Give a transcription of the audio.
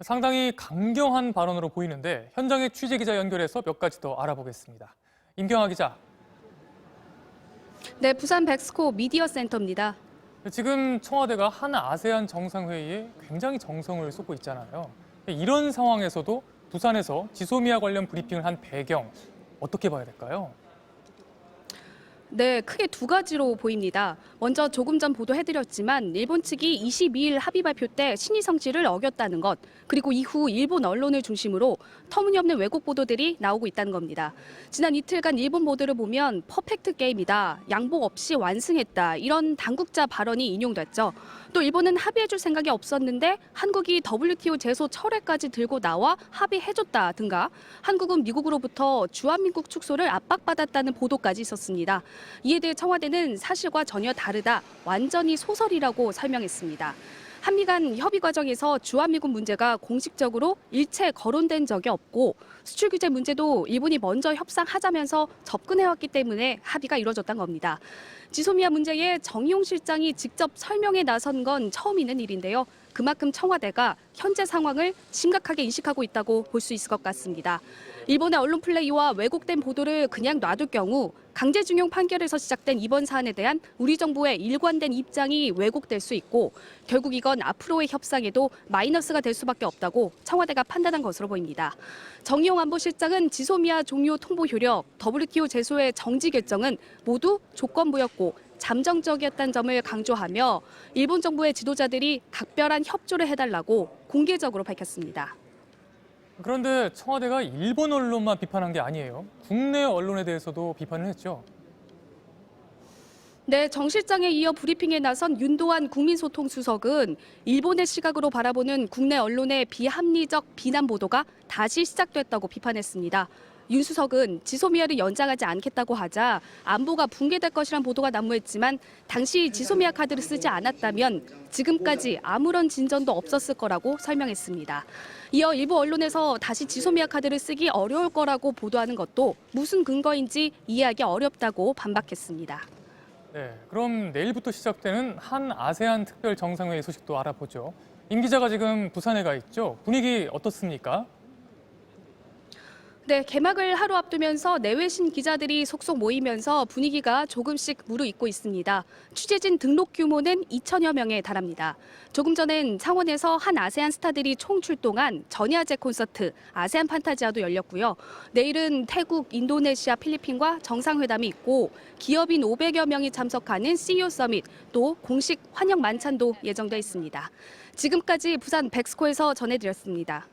상당히 강경한 발언으로 보이는데 현장의 취재 기자 연결해서 몇 가지 더 알아보겠습니다. 임경아 기자. 네, 부산 백스코 미디어 센터입니다. 지금 청와대가 한 아세안 정상회의에 굉장히 정성을 쏟고 있잖아요. 이런 상황에서도 부산에서 지소미아 관련 브리핑을 한 배경 어떻게 봐야 될까요? 네, 크게 두 가지로 보입니다. 먼저 조금 전 보도해드렸지만 일본 측이 22일 합의 발표 때 신의 성질을 어겼다는 것, 그리고 이후 일본 언론을 중심으로 터무니없는 왜곡 보도들이 나오고 있다는 겁니다. 지난 이틀간 일본 보도를 보면 퍼펙트 게임이다, 양보 없이 완승했다, 이런 당국자 발언이 인용됐죠. 또 일본은 합의해줄 생각이 없었는데 한국이 WTO 제소 철회까지 들고 나와 합의해줬다든가 한국은 미국으로부터 주한민국 축소를 압박받았다는 보도까지 있었습니다. 이에 대해 청와대는 사실과 전혀 다르다, 완전히 소설이라고 설명했습니다. 한미 간 협의 과정에서 주한미군 문제가 공식적으로 일체 거론된 적이 없고 수출 규제 문제도 일본이 먼저 협상하자면서 접근해왔기 때문에 합의가 이루어졌던 겁니다. 지소미아 문제에 정의용 실장이 직접 설명에 나선 건 처음 있는 일인데요. 그만큼 청와대가 현재 상황을 심각하게 인식하고 있다고 볼 수 있을 것 같습니다. 일본의 언론 플레이와 왜곡된 보도를 그냥 놔둘 경우 강제징용 판결에서 시작된 이번 사안에 대한 우리 정부의 일관된 입장이 왜곡될 수 있고 결국 이건 앞으로의 협상에도 마이너스가 될 수밖에 없다고 청와대가 판단한 것으로 보입니다. 정의용 안보실장은 지소미아 종료 통보 효력, WTO 제소의 정지 결정은 모두 조건부였고 잠정적이었다는 점을 강조하며 일본 정부의 지도자들이 각별한 협조를 해달라고 공개적으로 밝혔습니다. 그런데 청와대가 일본 언론만 비판한 게 아니에요. 국내 언론에 대해서도 비판을 했죠. 네, 정 실장에 이어 브리핑에 나선 윤도한 국민소통수석은 일본의 시각으로 바라보는 국내 언론의 비합리적 비난 보도가 다시 시작됐다고 비판했습니다. 윤 수석은 지소미아를 연장하지 않겠다고 하자 안보가 붕괴될 것이란 보도가 난무했지만 당시 지소미아 카드를 쓰지 않았다면 지금까지 아무런 진전도 없었을 거라고 설명했습니다. 이어 일부 언론에서 다시 지소미아 카드를 쓰기 어려울 거라고 보도하는 것도 무슨 근거인지 이해하기 어렵다고 반박했습니다. 네, 그럼 내일부터 시작되는 한 아세안 특별 정상회의 소식도 알아보죠. 임 기자가 지금 부산에 가 있죠. 분위기 어떻습니까? 네, 개막을 하루 앞두면서 내외신 기자들이 속속 모이면서 분위기가 조금씩 무르익고 있습니다. 취재진 등록 규모는 2천여 명에 달합니다. 조금 전엔 창원에서 한 아세안 스타들이 총출동한 전야제 콘서트 아세안 판타지아도 열렸고요. 내일은 태국, 인도네시아, 필리핀과 정상회담이 있고 기업인 500여 명이 참석하는 CEO 서밋, 또 공식 환영 만찬도 예정돼 있습니다. 지금까지 부산 백스코에서 전해드렸습니다.